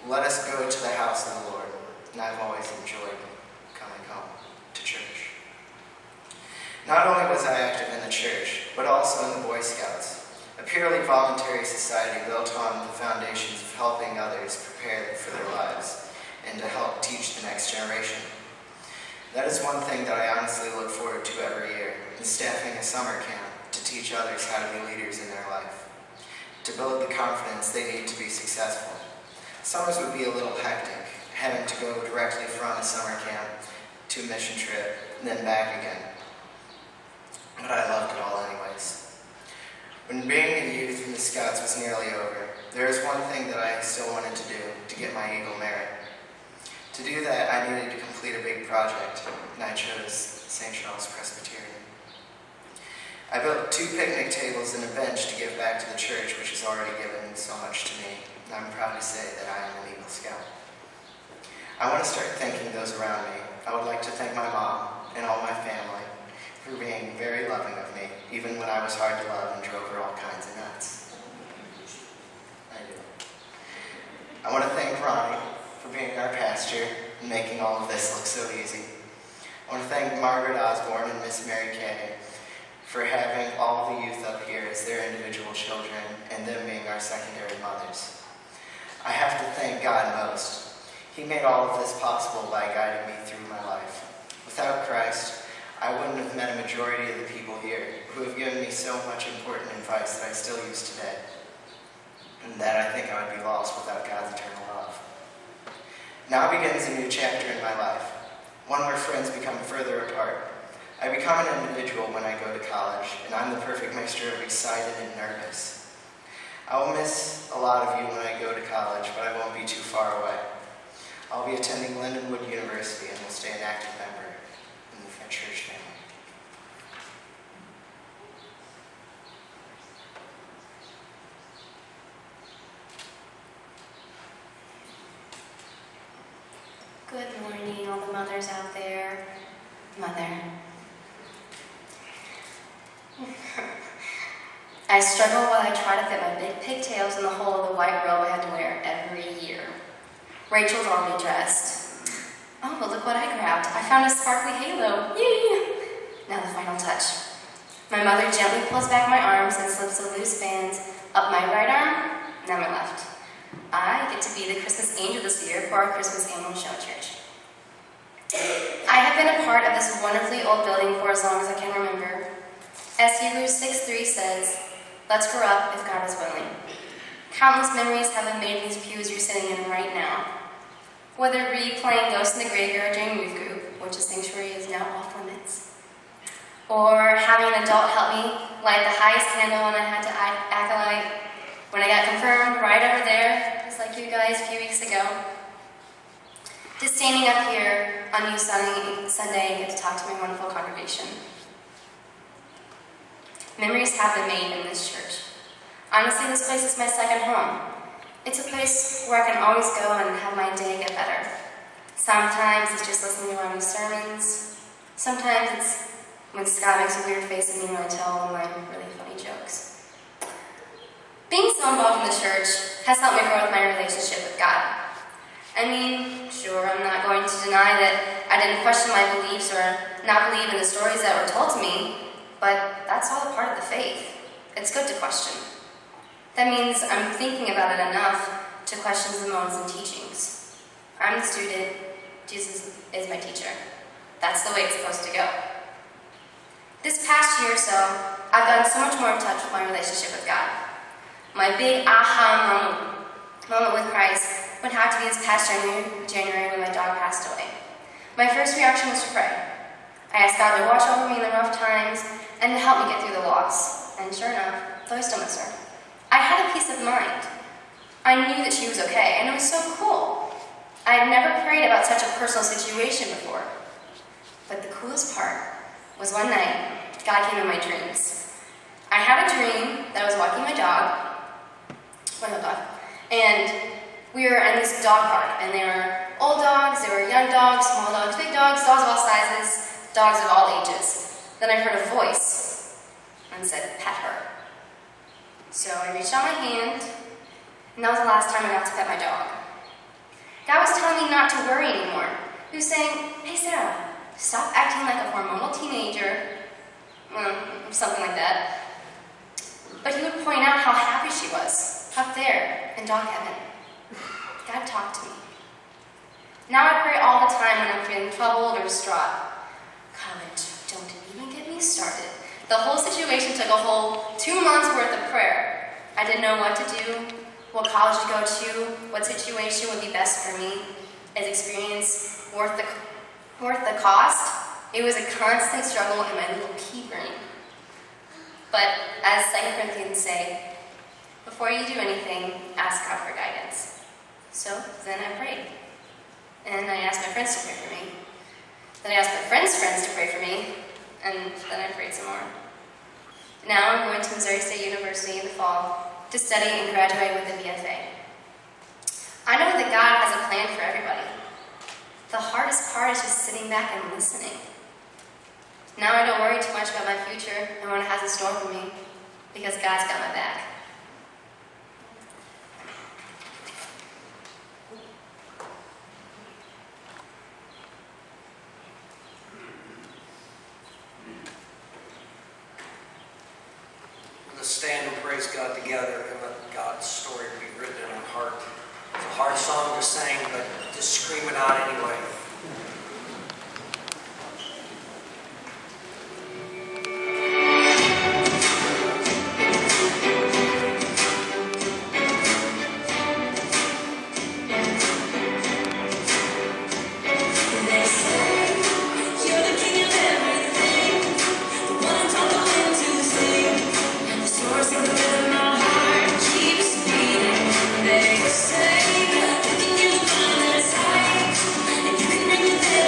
'Let us go to the house of the Lord.' And I've always enjoyed coming home to church. Not only was I active in the church, but also in the Boy Scouts, a purely voluntary society built on the foundations of helping others prepare for their lives and to help teach the next generation. That is one thing that I honestly look forward to every year, is staffing a summer camp to teach others how to be leaders in their life, to build the confidence they need to be successful. Summers would be a little hectic, having to go directly from a summer camp to a mission trip and then back again. But I loved it all anyways. When being a youth in the Scouts was nearly over, there was one thing that I still wanted to do to get my Eagle merit. To do that, I needed to complete a big project, and I chose St. Charles Presbyterian. I built 2 picnic tables and a bench to give back to the church, which has already given so much to me, and I'm proud to say that I am an Eagle Scout. I want to start thanking those around me. I would like to thank my mom and all my family for being very loving of me, even when I was hard to love and drove her all kinds of nuts. I do. I want to thank Ronnie for being our pastor and making all of this look so easy. I want to thank Margaret Osborne and Miss Mary Kay for having all the youth up here as their individual children and them being our secondary mothers. I have to thank God most. He made all of this possible by guiding me through my life. Without Christ, I wouldn't have met a majority of the people here who have given me so much important advice that I still use today, and that I think I would be lost without God's eternal love. Now begins a new chapter in my life, one where friends become further apart. I become an individual when I go to college, and I'm the perfect mixture of excited and nervous. I will miss a lot of you when I go to college, but I won't be too far away. I'll be attending Lindenwood University and will stay an active member in the church family. Good morning, all the mothers out there. Mother. I struggle while I try to fit my big pigtails in the hole of the white robe I had to wear every year. Rachel's already dressed. Oh, but look what I grabbed. I found a sparkly halo. Yay! Now the final touch. My mother gently pulls back my arms and slips the loose bands up my right arm, now my left. I get to be the Christmas angel this year for our Christmas annual show at church. I have been a part of this wonderfully old building for as long as I can remember. As Hebrews 6:3 says, let's grow up if God is willing. Countless memories have been made in these pews you're sitting in right now. Whether it be playing Ghost in the Graveyard during youth group, which the sanctuary is now off limits, or having an adult help me light the highest candle when I had to acolyte, when I got confirmed right over there, just like you guys a few weeks ago, to standing up here on New Sunday and get to talk to my wonderful congregation. Memories have been made in this church. Honestly, this place is my second home. It's a place where I can always go and have my day get better. Sometimes it's just listening to Ronnie's sermons. Sometimes it's when Scott makes a weird face at me when I tell him my really funny jokes. Being so involved in the church has helped me grow with my relationship with God. I mean, sure, I'm not going to deny that I didn't question my beliefs or not believe in the stories that were told to me, but that's all a part of the faith. It's good to question. That means I'm thinking about it enough to question the modes and teachings. I'm the student, Jesus is my teacher. That's the way it's supposed to go. This past year or so, I've gotten so much more in touch with my relationship with God. My big aha moment with Christ would have to be this past January when my dog passed away. My first reaction was to pray. I asked God to watch over me in the rough times and to help me get through the loss. And sure enough, though I still miss her, I had a peace of mind. I knew that she was okay, and it was so cool. I had never prayed about such a personal situation before. But the coolest part was one night, God came in my dreams. I had a dream that I was walking my dog, and we were in this dog park, and there were old dogs, there were young dogs, small dogs, big dogs of all sizes, dogs of all ages. Then I heard a voice and said, pet her. So I reached out my hand, and that was the last time I got to pet my dog. God was telling me not to worry anymore. He was saying, hey Sarah, stop acting like a hormonal teenager, something like that. But he would point out how happy she was, up there in dog heaven. God talked to me. Now I pray all the time when I'm feeling troubled or distraught. College, don't even get me started. The whole situation took a whole 2 months worth of prayer. I didn't know what to do, what college to go to, what situation would be best for me. Is experience worth the cost? It was a constant struggle in my little pea brain. But as 2 Corinthians say, before you do anything, ask God for guidance. So then I prayed. And I asked my friends to pray for me. Then I asked my friends' friends to pray for me. And then I prayed some more. Now I'm going to Missouri State University in the fall to study and graduate with a BFA. I know that God has a plan for everybody. The hardest part is just sitting back and listening. Now I don't worry too much about my future and what it has in store for me, because God's got my back. Let's stand and praise God together and let God's story be written in our heart. It's a hard song to sing, but just scream it out anyway. They say you can get a find that's high, and you can bring with it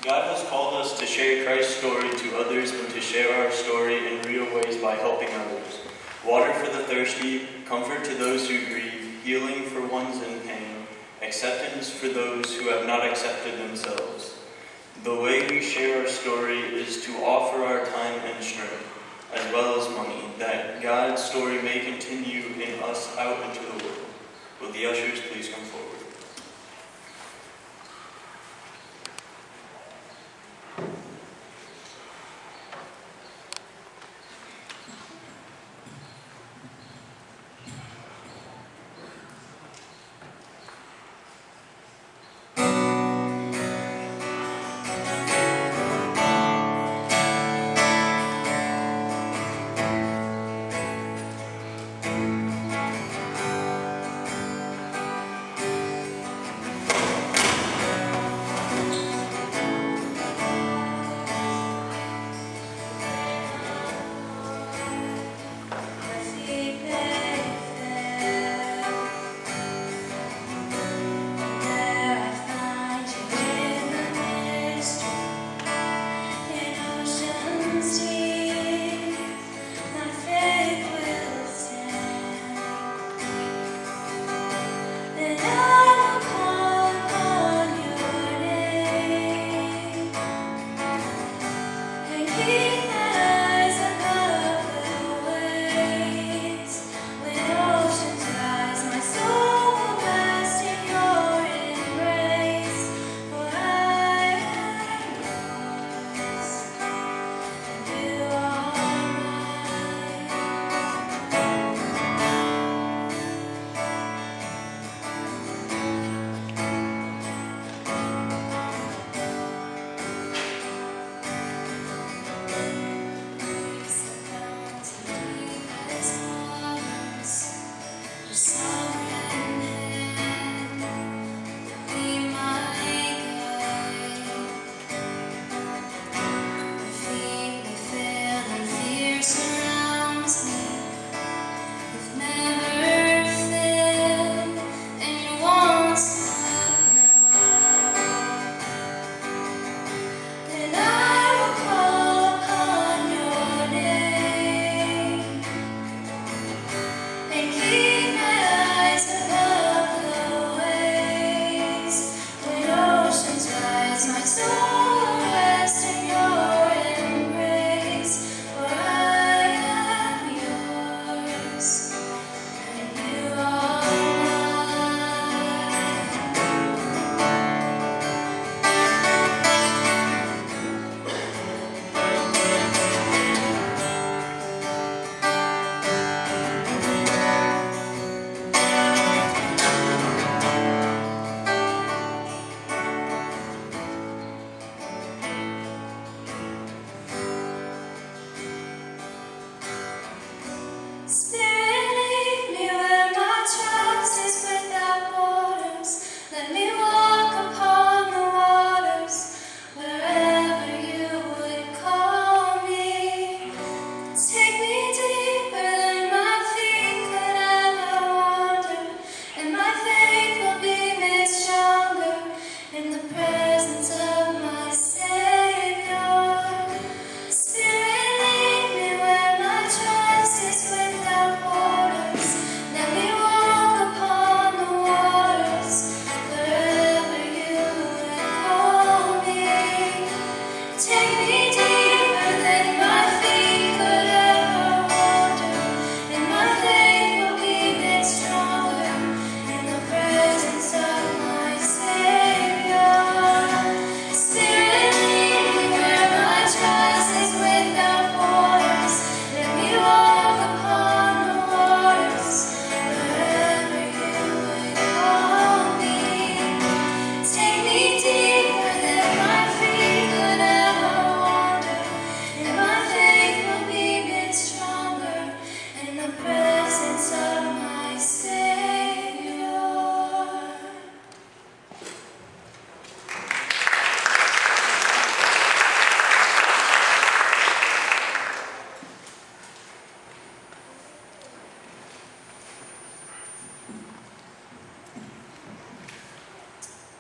God has called us to share Christ's story to others and to share our story in real ways by helping others. Water for the thirsty, comfort to those who grieve, healing for ones in pain, acceptance for those who have not accepted themselves. The way we share our story is to offer our time and strength, as well as money, that God's story may continue in us out into the world. Will the ushers please come forward?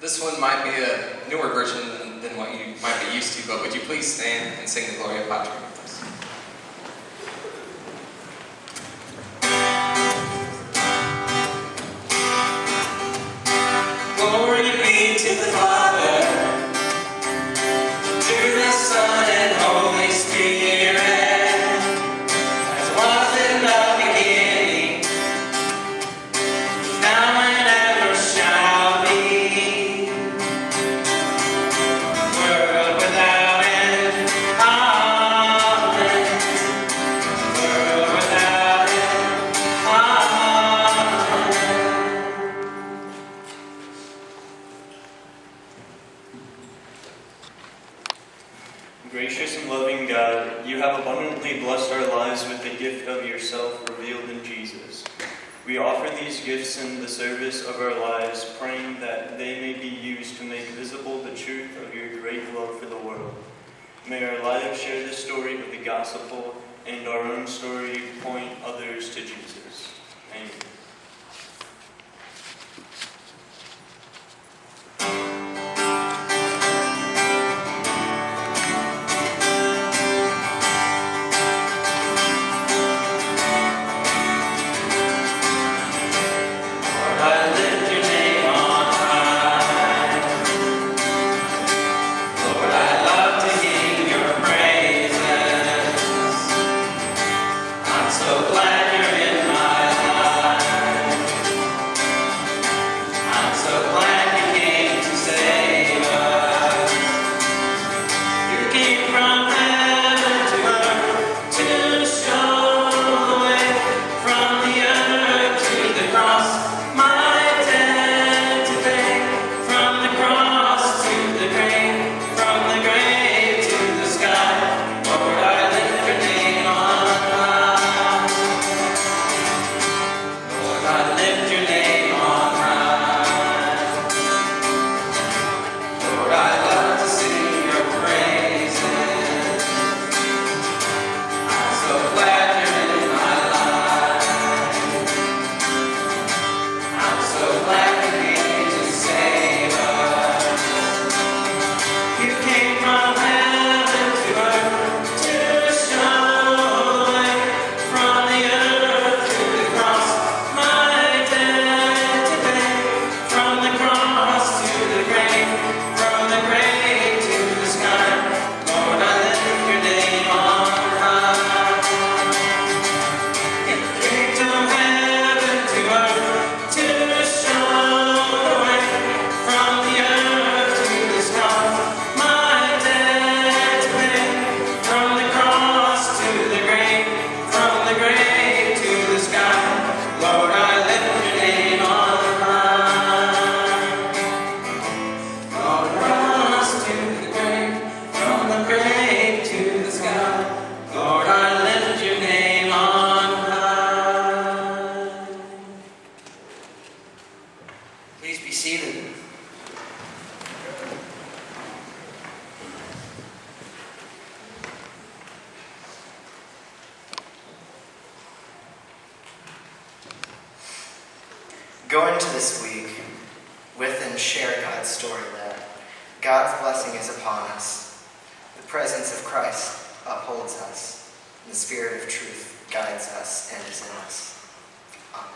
This one might be a newer version than than what you might be used to, but would you please stand and sing the Gloria Patri with us? Glory be to the Father, to the Son and Holy Spirit, as was in the beginning, now and ever shall be, world without end. Amen. World without end. Amen. Gracious and loving God, you have abundantly blessed our lives with the gift of yourself revealed in Jesus. We offer these gifts in the service of our lives, praying that they may be used to make visible the truth of your great love for the world. May our lives share the story of the gospel, and our own story point others to Jesus. Amen. I lift your name on high. Lord, I love to sing your praises. I'm so glad you're in my life. I'm so glad you came to save us. You came from heaven to earth to show the way, from the earth to the cross. My debt to pay, from the cross to the grave, from the grave to the sky. Lord, I lift your name on high. Lord, I lift your name on high. Lord, I love to sing your praises. I'm so glad you're in my life. I'm so glad you came to save us. You came from heaven to earth to show the way, from the earth to the cross. My debt to pay, from the cross to the grave, from the grave to the sky. Lord, I lift your name on high. You came from heaven to earth to show the way, from the earth to the sky. My debt to pay, from the cross to the grave, from the grave to the sky. Lord, I lift your name on high. From the cross to the grave, from the grave to the sky. Lord, I lift your name on high. Please be seated. Go into this week with and share God's story that God's blessing is upon us. The presence of Christ upholds us. The Spirit of truth guides us and is in us. Amen.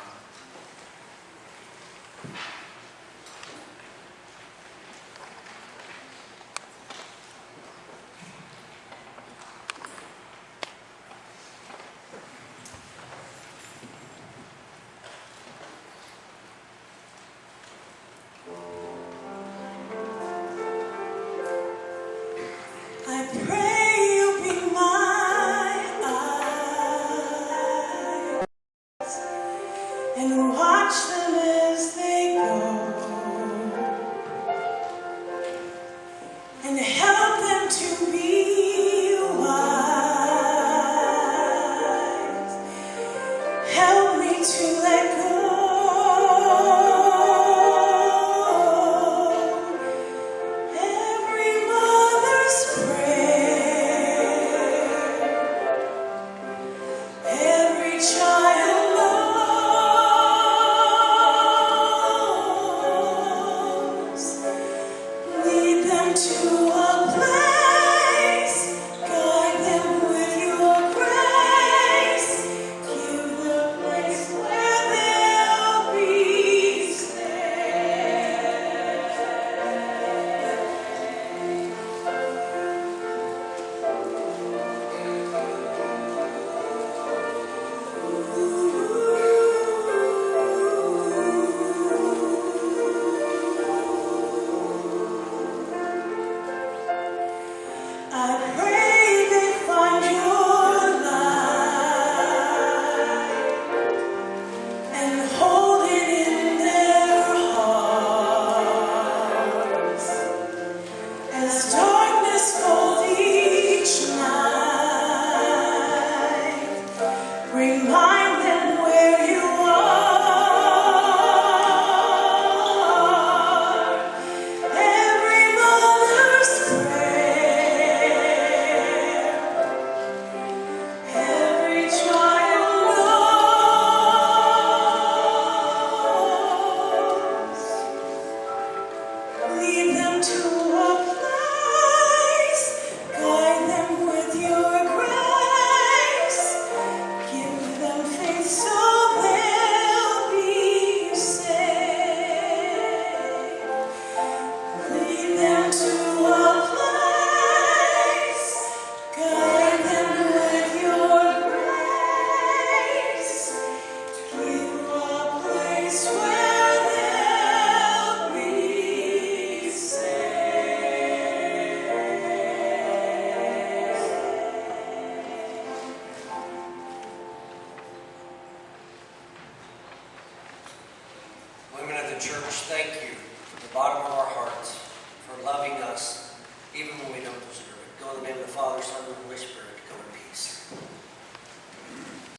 I pray you'll be my eyes and watch them as they go, and help them to be wise. Help me to let go. Every mother's prayer, every child loves. church, thank you from the bottom of our hearts for loving us even when we don't deserve it. Go in the name of the Father, Son, and Holy Spirit.